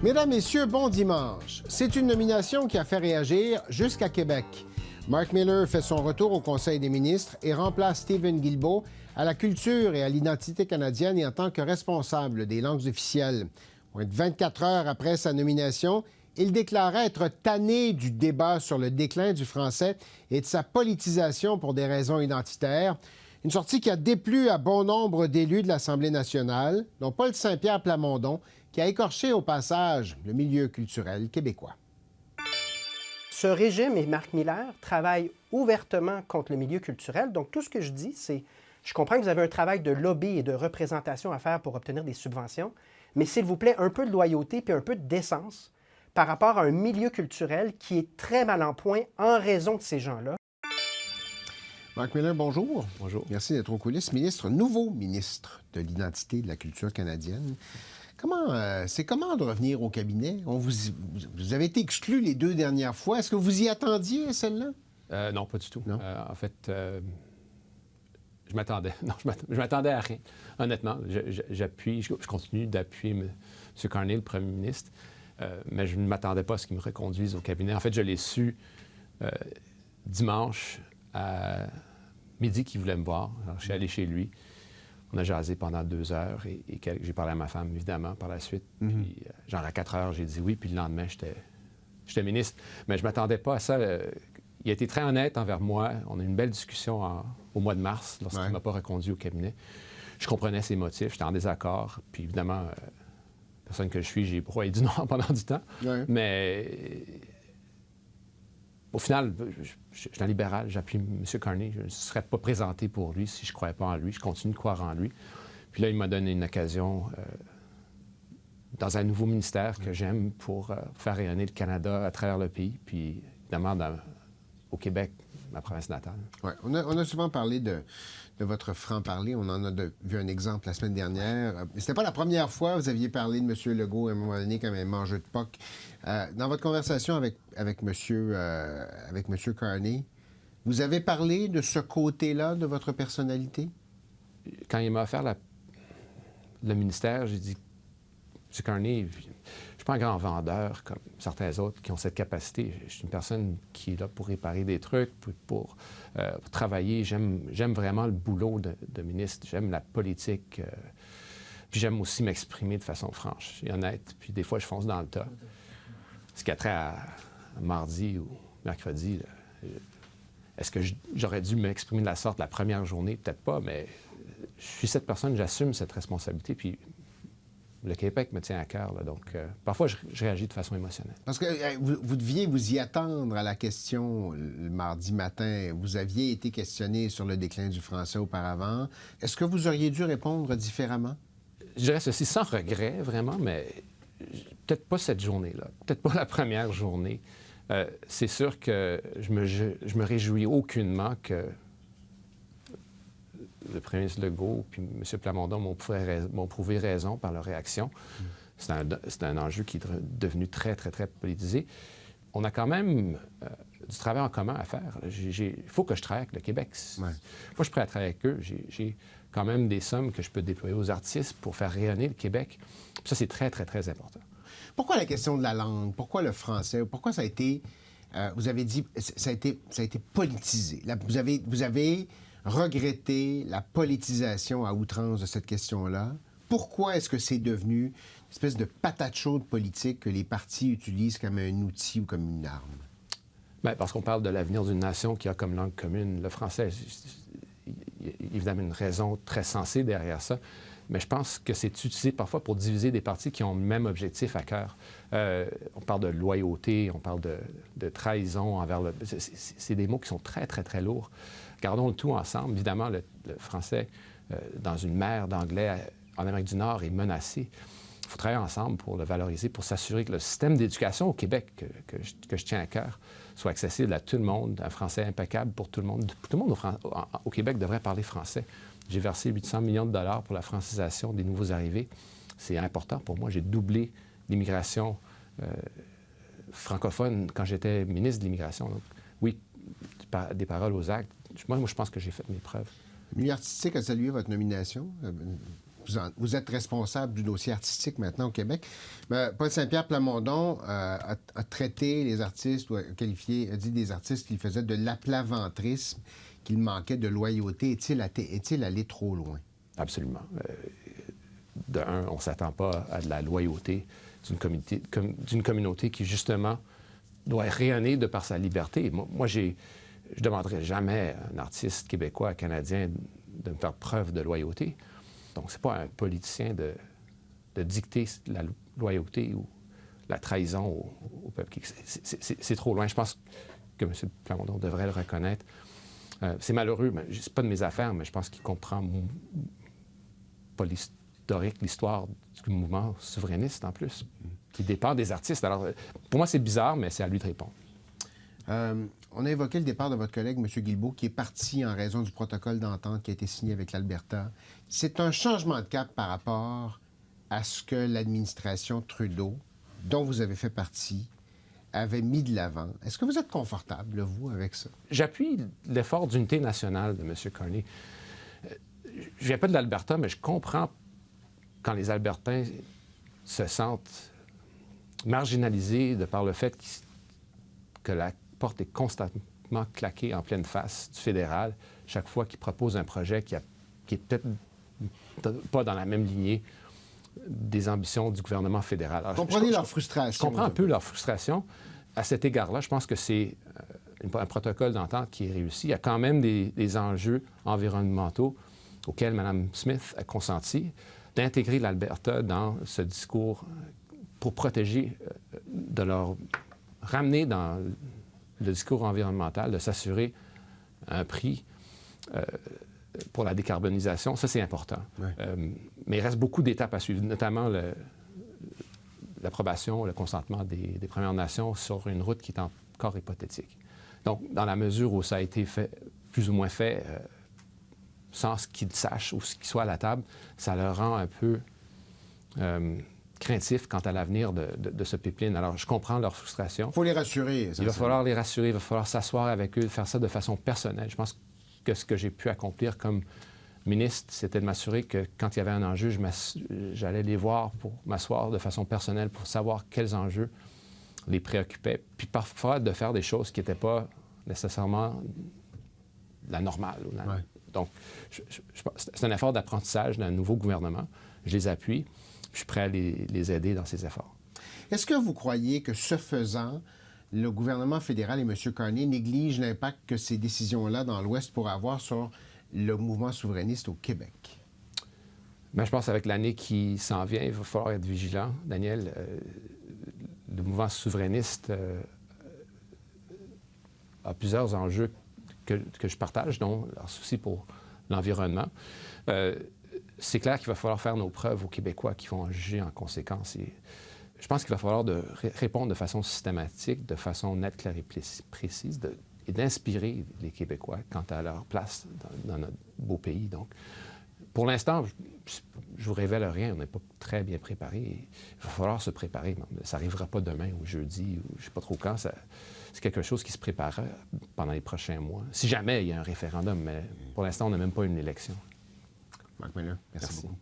Mesdames, Messieurs, bon dimanche. C'est une nomination qui a fait réagir jusqu'à Québec. Mark Miller fait son retour au Conseil des ministres et remplace Stephen Guilbeault à la culture et à l'identité canadienne et en tant que responsable des langues officielles. Moins de 24 heures après sa nomination, il déclarait être tanné du débat sur le déclin du français et de sa politisation pour des raisons identitaires. Une sortie qui a déplu à bon nombre d'élus de l'Assemblée nationale, dont Paul Saint-Pierre Plamondon, qui a écorché au passage le milieu culturel québécois. Ce régime et Mark Miller travaillent ouvertement contre le milieu culturel. Donc, tout ce que je dis, c'est, je comprends que vous avez un travail de lobby et de représentation à faire pour obtenir des subventions, mais s'il vous plaît, un peu de loyauté puis un peu de décence par rapport à un milieu culturel qui est très mal en point en raison de ces gens-là. Mark Miller, bonjour. Bonjour. Merci d'être aux coulisses. Nouveau ministre de l'identité et de la culture canadienne. C'est comment de revenir au cabinet? Vous avez été exclu les 2 dernières fois. Est-ce que vous y attendiez, celle-là? Non, pas du tout. Non? En fait, je m'attendais. Non, je m'attendais à rien. Honnêtement, je continue d'appuyer M. Carney, le premier ministre, mais je ne m'attendais pas à ce qu'il me reconduise au cabinet. En fait, je l'ai su dimanche à midi qu'il voulait me voir. Alors, je suis allé chez lui. On a jasé pendant 2 heures et j'ai parlé à ma femme, évidemment, par la suite. Puis, genre à 4 heures, j'ai dit oui. Puis le lendemain, j'étais ministre. Mais je ne m'attendais pas à ça. Il a été très honnête envers moi. On a eu une belle discussion au mois de mars, lorsqu'il ne m'a pas reconduit au cabinet. Je comprenais ses motifs. J'étais en désaccord. Puis évidemment, personne que je suis, j'ai broyé du noir pendant du temps. Ouais. Mais au final, je suis un libéral, j'appuie M. Carney. Je ne serais pas présenté pour lui si je ne croyais pas en lui. Je continue de croire en lui. Puis là, il m'a donné une occasion dans un nouveau ministère que j'aime pour faire rayonner le Canada à travers le pays. Puis évidemment, au Québec, ma province natale. Oui, on a souvent parlé de votre franc-parler. On en a vu un exemple la semaine dernière. C'était pas la première fois que vous aviez parlé de M. Legault à un moment donné comme un mangeur de POC. Dans votre conversation avec M. Carney, vous avez parlé de ce côté-là de votre personnalité? Quand il m'a offert le ministère, j'ai dit, M. Carney, je ne suis pas un grand vendeur comme certains autres qui ont cette capacité. Je suis une personne qui est là pour réparer des trucs, pour travailler. J'aime vraiment le boulot de ministre. J'aime la politique. Puis j'aime aussi m'exprimer de façon franche et honnête. Puis des fois, je fonce dans le tas. Ce qui a trait à mardi ou mercredi, là, est-ce que j'aurais dû m'exprimer de la sorte la première journée? Peut-être pas, mais je suis cette personne, j'assume cette responsabilité. Puis le Québec me tient à cœur, là, donc parfois, je réagis de façon émotionnelle. Parce que vous deviez vous y attendre à la question le mardi matin. Vous aviez été questionné sur le déclin du français auparavant. Est-ce que vous auriez dû répondre différemment? Je dirais ceci sans regret, vraiment, mais peut-être pas cette journée-là, peut-être pas la première journée. C'est sûr que je me réjouis aucunement que le premier ministre Legault puis M. Plamondon m'ont prouvé raison par leur réaction. C'est un enjeu qui est devenu très, très, très politisé. On a quand même du travail en commun à faire. Il faut que je travaille avec le Québec. Ouais. Moi, je suis prêt à travailler avec eux. J'ai quand même des sommes que je peux déployer aux artistes pour faire rayonner le Québec. Puis ça, c'est très, très, très important. Pourquoi la question de la langue? Pourquoi le français? Pourquoi ça a été, vous avez dit, ça a été politisé? Là, vous avez regretté la politisation à outrance de cette question-là. Pourquoi est-ce que c'est devenu une espèce de patate chaude politique que les partis utilisent comme un outil ou comme une arme? Bien, parce qu'on parle de l'avenir d'une nation qui a comme langue commune le français. Il y a évidemment une raison très sensée derrière ça. Mais je pense que c'est utilisé parfois pour diviser des partis qui ont le même objectif à cœur. On parle de loyauté, on parle de trahison envers le... C'est des mots qui sont très, très, très lourds. Gardons le tout ensemble. Évidemment, le français, dans une mer d'anglais en Amérique du Nord, est menacé. Il faut travailler ensemble pour le valoriser, pour s'assurer que le système d'éducation au Québec, que je tiens à cœur, soit accessible à tout le monde, un français impeccable pour tout le monde. Tout le monde au Québec devrait parler français. J'ai versé 800 millions de dollars pour la francisation des nouveaux arrivés. C'est important pour moi. J'ai doublé l'immigration francophone quand j'étais ministre de l'Immigration. Donc, oui, des paroles aux actes. Moi, je pense que j'ai fait mes preuves. Le milieu artistique a salué votre nomination. vous êtes responsable du dossier artistique maintenant au Québec. Paul Saint-Pierre Plamondon a traité les artistes, ou a dit des artistes qu'ils faisaient de l'aplaventrisme, qu'il manquait de loyauté. Est-il allé trop loin? Absolument. De un, on ne s'attend pas à de la loyauté d'une communauté qui, justement, doit rayonner de par sa liberté. Moi, je ne demanderais jamais à un artiste québécois, canadien, de me faire preuve de loyauté. Donc, ce n'est pas un politicien de dicter la loyauté ou la trahison au peuple. C'est trop loin. Je pense que M. Plamondon devrait le reconnaître. C'est malheureux, mais ce n'est pas de mes affaires, mais je pense qu'il comprend pas l'histoire du mouvement souverainiste, en plus, qui dépend des artistes. Alors, pour moi, c'est bizarre, mais c'est à lui de répondre. On a évoqué le départ de votre collègue, M. Guilbeault, qui est parti en raison du protocole d'entente qui a été signé avec l'Alberta. C'est un changement de cap par rapport à ce que l'administration Trudeau, dont vous avez fait partie, avait mis de l'avant. Est-ce que vous êtes confortable, vous, avec ça? J'appuie l'effort d'unité nationale de M. Carney. Je ne viens pas de l'Alberta, mais je comprends quand les Albertains se sentent marginalisés de par le fait que la porte est constamment claquée en pleine face du fédéral chaque fois qu'il propose un projet qui est peut-être pas dans la même lignée des ambitions du gouvernement fédéral. Alors, comprenez leur frustration. Je comprends un peu leur frustration. À cet égard-là, je pense que c'est un protocole d'entente qui est réussi. Il y a quand même des enjeux environnementaux auxquels Mme Smith a consenti d'intégrer l'Alberta dans ce discours pour protéger, de leur ramener dans le discours environnemental, de s'assurer un prix pour la décarbonisation. Ça, c'est important. Ouais. Mais il reste beaucoup d'étapes à suivre, notamment l'approbation, le consentement des Premières Nations sur une route qui est encore hypothétique. Donc, dans la mesure où ça a été fait, plus ou moins fait, sans ce qu'ils sachent ou ce qu'ils soient à la table, ça leur rend un peu craintifs quant à l'avenir de ce pipeline. Alors, je comprends leur frustration. Il faut les rassurer. Il va falloir les rassurer, il va falloir s'asseoir avec eux, faire ça de façon personnelle. Je pense que ce que j'ai pu accomplir comme ministre, c'était de m'assurer que quand il y avait un enjeu, j'allais les voir pour m'asseoir de façon personnelle pour savoir quels enjeux les préoccupaient, puis parfois de faire des choses qui n'étaient pas nécessairement la normale. Ouais. Donc, c'est un effort d'apprentissage d'un nouveau gouvernement. Je les appuie. Je suis prêt à les aider dans ces efforts. Est-ce que vous croyez que, ce faisant, le gouvernement fédéral et M. Carney négligent l'impact que ces décisions-là dans l'Ouest pourraient avoir sur le mouvement souverainiste au Québec? Bien, je pense qu'avec l'année qui s'en vient, il va falloir être vigilant. Daniel, le mouvement souverainiste a plusieurs enjeux que je partage, dont leur souci pour l'environnement. C'est clair qu'il va falloir faire nos preuves aux Québécois qui vont en juger en conséquence. Et je pense qu'il va falloir répondre de façon systématique, de façon nette, claire et précise, et d'inspirer les Québécois quant à leur place dans notre beau pays. Donc, pour l'instant, je ne vous révèle rien. On n'est pas très bien préparé. Il va falloir se préparer. Ça n'arrivera pas demain ou jeudi ou je ne sais pas trop quand. C'est quelque chose qui se préparera pendant les prochains mois. Si jamais il y a un référendum, mais pour l'instant, on n'a même pas une élection. Marc Miller, merci beaucoup.